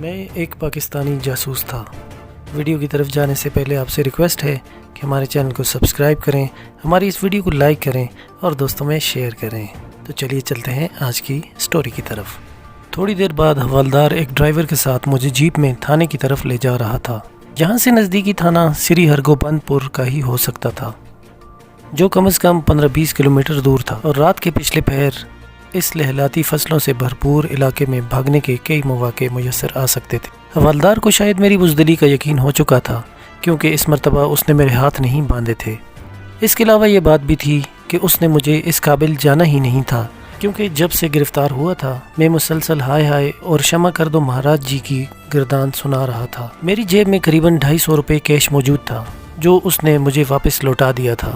میں ایک پاکستانی جاسوس تھا۔ ویڈیو کی طرف جانے سے پہلے آپ سے ریکویسٹ ہے کہ ہمارے چینل کو سبسکرائب کریں، ہماری اس ویڈیو کو لائک کریں اور دوستوں میں شیئر کریں۔ تو چلیے چلتے ہیں آج کی سٹوری کی طرف۔ تھوڑی دیر بعد حوالدار ایک ڈرائیور کے ساتھ مجھے جیپ میں تھانے کی طرف لے جا رہا تھا، جہاں سے نزدیکی تھانہ سری ہرگوبند پور کا ہی ہو سکتا تھا، جو کم از کم 15-20 کلومیٹر دور تھا، اور رات کے پچھلے پہر اس لہلاتی فصلوں سے بھرپور علاقے میں بھاگنے کے کئی مواقع میسر آ سکتے تھے۔ حوالدار کو شاید میری بزدلی کا یقین ہو چکا تھا، کیونکہ اس مرتبہ اس نے میرے ہاتھ نہیں باندھے تھے۔ اس کے علاوہ یہ بات بھی تھی کہ اس نے مجھے اس قابل جانا ہی نہیں تھا، کیونکہ جب سے گرفتار ہوا تھا میں مسلسل ہائے ہائے اور شمع کر دو مہاراج جی کی گردان سنا رہا تھا۔ میری جیب میں قریباً 250 روپے کیش موجود تھا، جو اس نے مجھے واپس لوٹا دیا تھا۔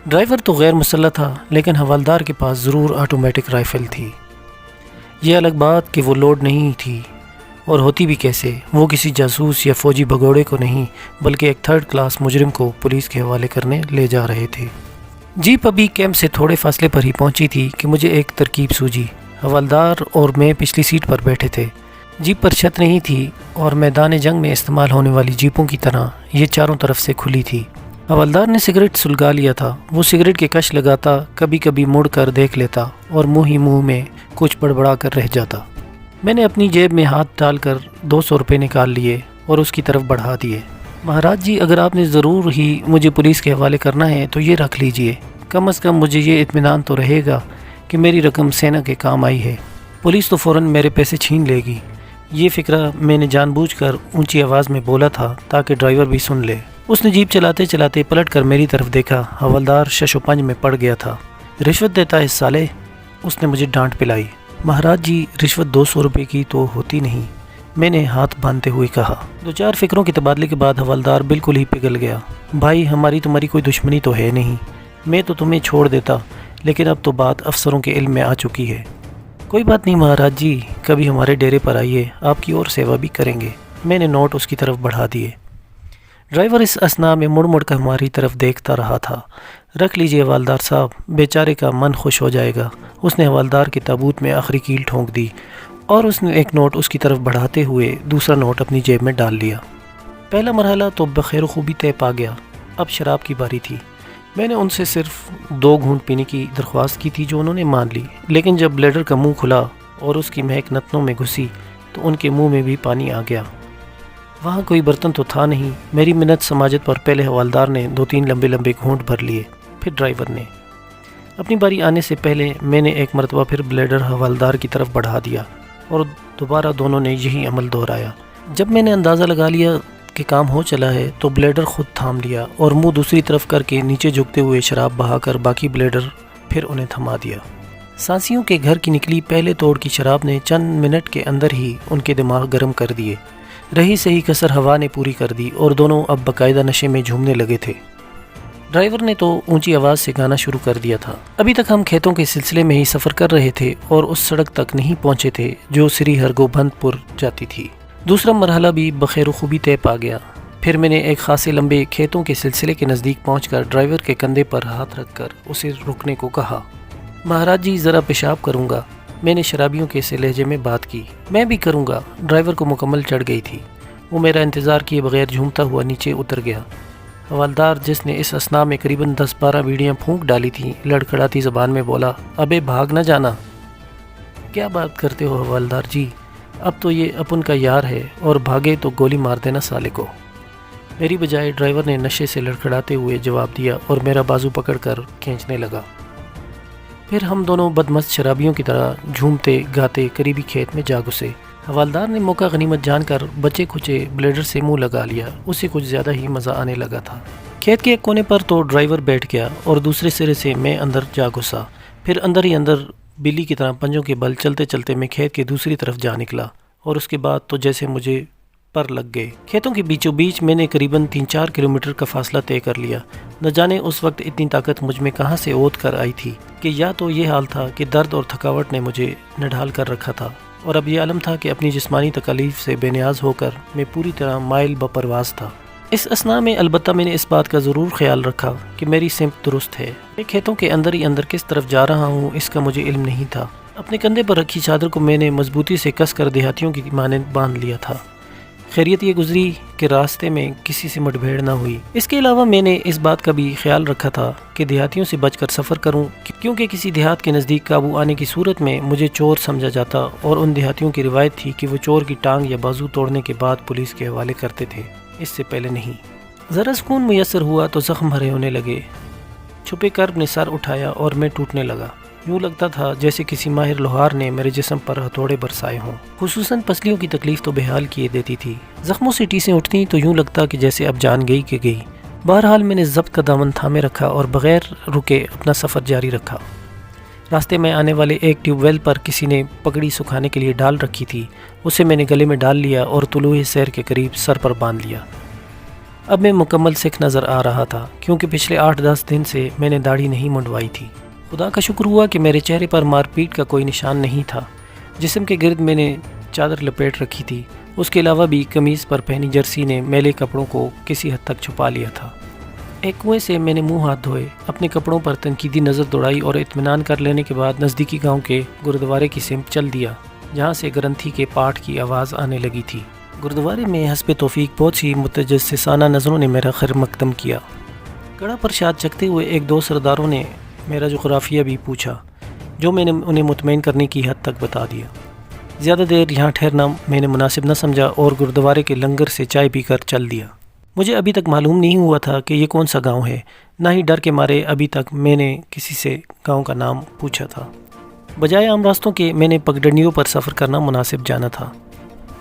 ڈرائیور تو غیر مسلح تھا، لیکن حوالدار کے پاس ضرور آٹومیٹک رائفل تھی۔ یہ الگ بات کہ وہ لوڈ نہیں تھی، اور ہوتی بھی کیسے؟ وہ کسی جاسوس یا فوجی بھگوڑے کو نہیں، بلکہ ایک 3rd کلاس مجرم کو پولیس کے حوالے کرنے لے جا رہے تھے۔ جیپ ابھی کیمپ سے تھوڑے فاصلے پر ہی پہنچی تھی کہ مجھے ایک ترکیب سوجی۔ حوالدار اور میں پچھلی سیٹ پر بیٹھے تھے۔ جیپ پر چھت نہیں تھی، اور میدان جنگ میں استعمال ہونے والی جیپوں کی طرح یہ چاروں طرف سے کھلی تھی۔ حوالدار نے سگریٹ سلگا لیا تھا۔ وہ سگریٹ کے کش لگاتا، کبھی کبھی مڑ کر دیکھ لیتا اور منہ ہی منہ میں کچھ بڑبڑا کر رہ جاتا۔ میں نے اپنی جیب میں ہاتھ ڈال کر 200 روپے نکال لیے اور اس کی طرف بڑھا دیے۔ مہاراج جی، اگر آپ نے ضرور ہی مجھے پولیس کے حوالے کرنا ہے تو یہ رکھ لیجئے، کم از کم مجھے یہ اطمینان تو رہے گا کہ میری رقم سینا کے کام آئی ہے۔ پولیس تو فوراً میرے پیسے چھین لے گی۔ یہ فکرہ میں نے جان بوجھ کر اونچی آواز میں بولا تھا تاکہ ڈرائیور بھی سن لے۔ اس نے جیپ چلاتے چلاتے پلٹ کر میری طرف دیکھا۔ حوالدار شش و پنج میں پڑ گیا تھا۔ رشوت دیتا ہے سالے، اس نے مجھے ڈانٹ پلائی۔ مہاراج جی، رشوت 200 روپے کی تو ہوتی نہیں، میں نے ہاتھ باندھتے ہوئے کہا۔ 2-4 فکروں کے تبادلے کے بعد حوالدار بالکل ہی پگھل گیا۔ بھائی، ہماری تمہاری کوئی دشمنی تو ہے نہیں، میں تو تمہیں چھوڑ دیتا، لیکن اب تو بات افسروں کے علم میں آ چکی ہے۔ کوئی بات نہیں مہاراج جی، کبھی ہمارے ڈیرے پر آئیے، آپ کی اور سیوا بھی کریں گے۔ میں نے نوٹ اس کی طرف بڑھا دیے۔ ڈرائیور اس اثناء میں مڑ مڑ کر ہماری طرف دیکھتا رہا تھا۔ رکھ لیجئے حوالدار صاحب، بیچارے کا من خوش ہو جائے گا۔ اس نے حوالدار کے تابوت میں آخری کیل ٹھونک دی، اور اس نے ایک نوٹ اس کی طرف بڑھاتے ہوئے دوسرا نوٹ اپنی جیب میں ڈال لیا۔ پہلا مرحلہ تو بخیر و خوبی طے پا گیا۔ اب شراب کی باری تھی۔ میں نے ان سے صرف 2 گھونٹ پینے کی درخواست کی تھی، جو انہوں نے مان لی، لیکن جب بلیڈر کا منہ کھلا اور اس کی مہک نتنوں میں گھسی تو ان کے منہ میں بھی پانی آ گیا۔ وہاں کوئی برتن تو تھا نہیں۔ میری منت سماجت پر پہلے حوالدار نے 2-3 لمبے لمبے گھونٹ بھر لیے، پھر ڈرائیور نے۔ اپنی باری آنے سے پہلے میں نے ایک مرتبہ پھر بلیڈر حوالدار کی طرف بڑھا دیا، اور دوبارہ دونوں نے یہی عمل دہرایا۔ جب میں نے اندازہ لگا لیا کہ کام ہو چلا ہے تو بلیڈر خود تھام لیا، اور منہ دوسری طرف کر کے نیچے جھکتے ہوئے شراب بہا کر باقی بلیڈر پھر انہیں تھما دیا۔ سانسیوں کے گھر کی نکلی پہلے توڑ کی شراب نے چند منٹ کے اندر ہی ان کے دماغ گرم کر دیے۔ رہی سہی کسر ہوا نے پوری کر دی، اور دونوں اب باقاعدہ نشے میں جھومنے لگے تھے۔ ڈرائیور نے تو اونچی آواز سے گانا شروع کر دیا تھا۔ ابھی تک ہم کھیتوں کے سلسلے میں ہی سفر کر رہے تھے اور اس سڑک تک نہیں پہنچے تھے جو سری ہرگوبند پور جاتی تھی۔ دوسرا مرحلہ بھی بخیر و خوبی طے پا گیا۔ پھر میں نے ایک خاصے لمبے کھیتوں کے سلسلے کے نزدیک پہنچ کر ڈرائیور کے کندھے پر ہاتھ رکھ کر اسے رکنے کو کہا۔ مہاراج جی، ذرا پیشاب کروں گا، میں نے شرابیوں کے سے لہجے میں بات کی۔ میں بھی کروں گا۔ ڈرائیور کو مکمل چڑھ گئی تھی۔ وہ میرا انتظار کیے بغیر جھومتا ہوا نیچے اتر گیا۔ حوالدار، جس نے اس اثناء میں قریباً 10-12 بیڑیاں پھونک ڈالی تھیں، لڑکھڑاتی زبان میں بولا، ابے بھاگ نہ جانا۔ کیا بات کرتے ہو حوالدار جی، اب تو یہ اپن کا یار ہے، اور بھاگے تو گولی مار دینا سالے کو۔ میری بجائے ڈرائیور نے نشے سے لڑکھڑاتے ہوئے جواب دیا اور میرا بازو پکڑ کر کھینچنے لگا۔ پھر ہم دونوں بدمست شرابیوں کی طرح جھومتے گاتے قریبی کھیت میں جا گھسے۔ حوالدار نے موقع غنیمت جان کر بچے کھچے بلیڈر سے منہ لگا لیا۔ اسے کچھ زیادہ ہی مزہ آنے لگا تھا۔ کھیت کے ایک کونے پر تو ڈرائیور بیٹھ گیا، اور دوسرے سرے سے میں اندر جا گھسا۔ پھر اندر ہی اندر بلی کی طرح پنجوں کے بل چلتے چلتے میں کھیت کے دوسری طرف جا نکلا، اور اس کے بعد تو جیسے مجھے پر لگ گئے۔ کھیتوں کے بیچوں بیچ میں نے قریباً 3-4 کلومیٹر کا فاصلہ طے کر لیا۔ نہ جانے اس وقت اتنی طاقت مجھ میں کہاں سے اوت کر آئی تھی کہ یا تو یہ حال تھا کہ درد اور تھکاوٹ نے مجھے نڈھال کر رکھا تھا، اور اب یہ عالم تھا کہ اپنی جسمانی تکالیف سے بے نیاز ہو کر میں پوری طرح مائل بپرواز تھا۔ اس اثناء میں البتہ میں نے اس بات کا ضرور خیال رکھا کہ میری سمت درست ہے۔ میں کھیتوں کے اندر ہی اندر کس طرف جا رہا ہوں اس کا مجھے علم نہیں تھا، اپنے کندھے پر رکھی چادر کو میں نے مضبوطی سے کس کر دیہاتیوں کی مانند باندھ لیا تھا۔ خیریت یہ گزری کہ راستے میں کسی سے مٹ بھیڑ نہ ہوئی۔ اس کے علاوہ میں نے اس بات کا بھی خیال رکھا تھا کہ دیہاتیوں سے بچ کر سفر کروں، کیونکہ کسی دیہات کے نزدیک قابو آنے کی صورت میں مجھے چور سمجھا جاتا، اور ان دیہاتیوں کی روایت تھی کہ وہ چور کی ٹانگ یا بازو توڑنے کے بعد پولیس کے حوالے کرتے تھے، اس سے پہلے نہیں۔ ذرا سکون میسر ہوا تو زخم بھرے ہونے لگے۔ چھپے کرب نے سر اٹھایا اور میں ٹوٹنے لگا۔ یوں لگتا تھا جیسے کسی ماہر لوہار نے میرے جسم پر ہتھوڑے برسائے ہوں۔ خصوصاً پسلیوں کی تکلیف تو بحال کیے دیتی تھی۔ زخموں سے ٹیسیں اٹھتیں تو یوں لگتا کہ جیسے اب جان گئی کہ گئی۔ بہرحال میں نے ضبط کا دامن تھامے رکھا اور بغیر رکے اپنا سفر جاری رکھا۔ راستے میں آنے والے ایک ٹیوب ویل پر کسی نے پگڑی سکھانے کے لیے ڈال رکھی تھی، اسے میں نے گلے میں ڈال لیا اور طلوع سیر کے قریب سر پر باندھ لیا۔ اب میں مکمل سکھ نظر آ رہا تھا، کیونکہ پچھلے 8-10 دن سے میں نے داڑھی نہیں منڈوائی تھی۔ خدا کا شکر ہوا کہ میرے چہرے پر مار پیٹ کا کوئی نشان نہیں تھا۔ جسم کے گرد میں نے چادر لپیٹ رکھی تھی، اس کے علاوہ بھی قمیض پر پہنی جرسی نے میلے کپڑوں کو کسی حد تک چھپا لیا تھا۔ ایک کنویں سے میں نے منہ ہاتھ دھوئے، اپنے کپڑوں پر تنقیدی نظر دوڑائی اور اطمینان کر لینے کے بعد نزدیکی گاؤں کے گردوارے کی سمت چل دیا، جہاں سے گرنتھی کے پاٹ کی آواز آنے لگی تھی۔ گردوارے میں حسب توفیق بہت سی متجسسانہ نظروں نے میرا خیر مقدم کیا۔ گڑھا پرشاد چکتے ہوئے ایک دو سرداروں نے میرا جغرافیہ بھی پوچھا، جو میں نے انہیں مطمئن کرنے کی حد تک بتا دیا۔ زیادہ دیر یہاں ٹھہرنا میں نے مناسب نہ سمجھا اور گردوارے کے لنگر سے چائے پی کر چل دیا۔ مجھے ابھی تک معلوم نہیں ہوا تھا کہ یہ کون سا گاؤں ہے، نہ ہی ڈر کے مارے ابھی تک میں نے کسی سے گاؤں کا نام پوچھا تھا۔ بجائے عام راستوں کے میں نے پگڈنڈیوں پر سفر کرنا مناسب جانا تھا۔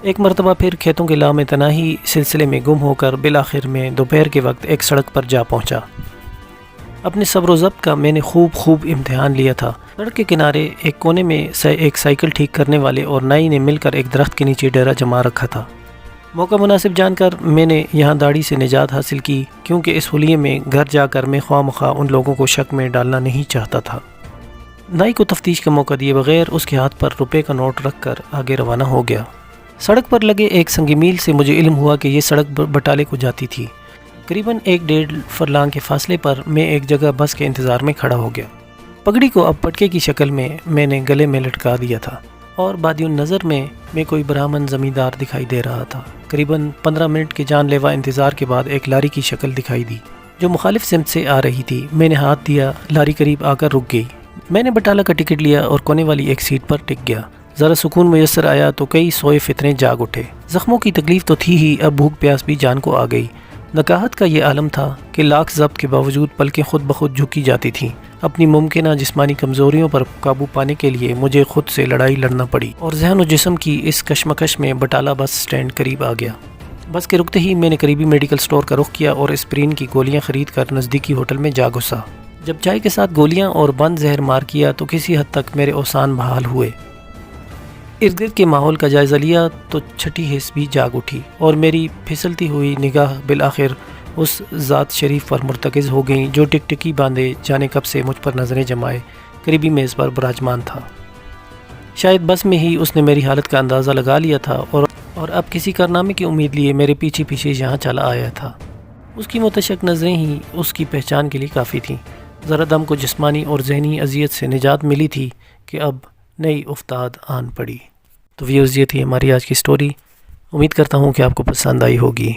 ایک مرتبہ پھر کھیتوں کے لامتناہی سلسلے میں گم ہو کر بالآخر میں دوپہر کے وقت ایک سڑک پر جا پہنچا۔ اپنے صبر و ضبط کا میں نے خوب امتحان لیا تھا۔ سڑک کے کنارے ایک کونے میں ایک سائیکل ٹھیک کرنے والے اور نائی نے مل کر ایک درخت کے نیچے ڈیرا جما رکھا تھا۔ موقع مناسب جان کر میں نے یہاں داڑھی سے نجات حاصل کی، کیونکہ اس حلیے میں گھر جا کر میں خواہ مخواہ ان لوگوں کو شک میں ڈالنا نہیں چاہتا تھا۔ نائی کو تفتیش کا موقع دیے بغیر اس کے ہاتھ پر روپے کا نوٹ رکھ کر آگے روانہ ہو گیا۔ سڑک پر لگے ایک سنگ میل سے مجھے علم ہوا کہ یہ سڑک بٹالے کو جاتی تھی۔ قریباً 1-1.5 فرلانگ کے فاصلے پر میں ایک جگہ بس کے انتظار میں کھڑا ہو گیا۔ پگڑی کو اب پٹکے کی شکل میں نے گلے میں لٹکا دیا تھا، اور بادی نظر میں کوئی برہمن زمیندار دکھائی دے رہا تھا۔ قریباً 15 منٹ کے جان لیوا انتظار کے بعد ایک لاری کی شکل دکھائی دی، جو مخالف سمت سے آ رہی تھی۔ میں نے ہاتھ دیا، لاری قریب آ کر رک گئی۔ میں نے بٹالہ کا ٹکٹ لیا اور کونے والی ایک سیٹ پر ٹک گیا۔ ذرا سکون میسر آیا تو کئی سوئے فتنے جاگ اٹھے۔ زخموں کی تکلیف تو تھی ہی، اب بھوک پیاس بھی جان کو آ گئی۔ نکاہت کا یہ عالم تھا کہ لاکھ ضبط کے باوجود پلکیں خود بخود جھکی جاتی تھیں۔ اپنی ممکنہ جسمانی کمزوریوں پر قابو پانے کے لیے مجھے خود سے لڑائی لڑنا پڑی، اور ذہن و جسم کی اس کشمکش میں بٹالہ بس سٹینڈ قریب آ گیا۔ بس کے رکتے ہی میں نے قریبی میڈیکل سٹور کا رخ کیا اور اسپرین کی گولیاں خرید کر نزدیکی ہوٹل میں جا گھسا۔ جب چائے کے ساتھ گولیاں اور بند زہر مار کیا تو کسی حد تک میرے اوسان بحال ہوئے۔ ارد گرد کے ماحول کا جائزہ لیا تو چھٹی حس بھی جاگ اٹھی، اور میری پھسلتی ہوئی نگاہ بالآخر اس ذات شریف پر مرتکز ہو گئیں جو ٹکٹکی باندھے جانے کب سے مجھ پر نظریں جمائے قریبی میز پر براجمان تھا۔ شاید بس میں ہی اس نے میری حالت کا اندازہ لگا لیا تھا اور اب کسی کارنامے کی امید لیے میرے پیچھے یہاں چلا آیا تھا۔ اس کی متشک نظریں ہی اس کی پہچان کے لیے کافی تھیں۔ ذرا دم کو جسمانی اور ذہنی اذیت سے نجات ملی تھی کہ اب نئی افتاد آن پڑی۔ تو ویورز، یہ تھی ہماری آج کی سٹوری۔ امید کرتا ہوں کہ آپ کو پسند آئی ہوگی۔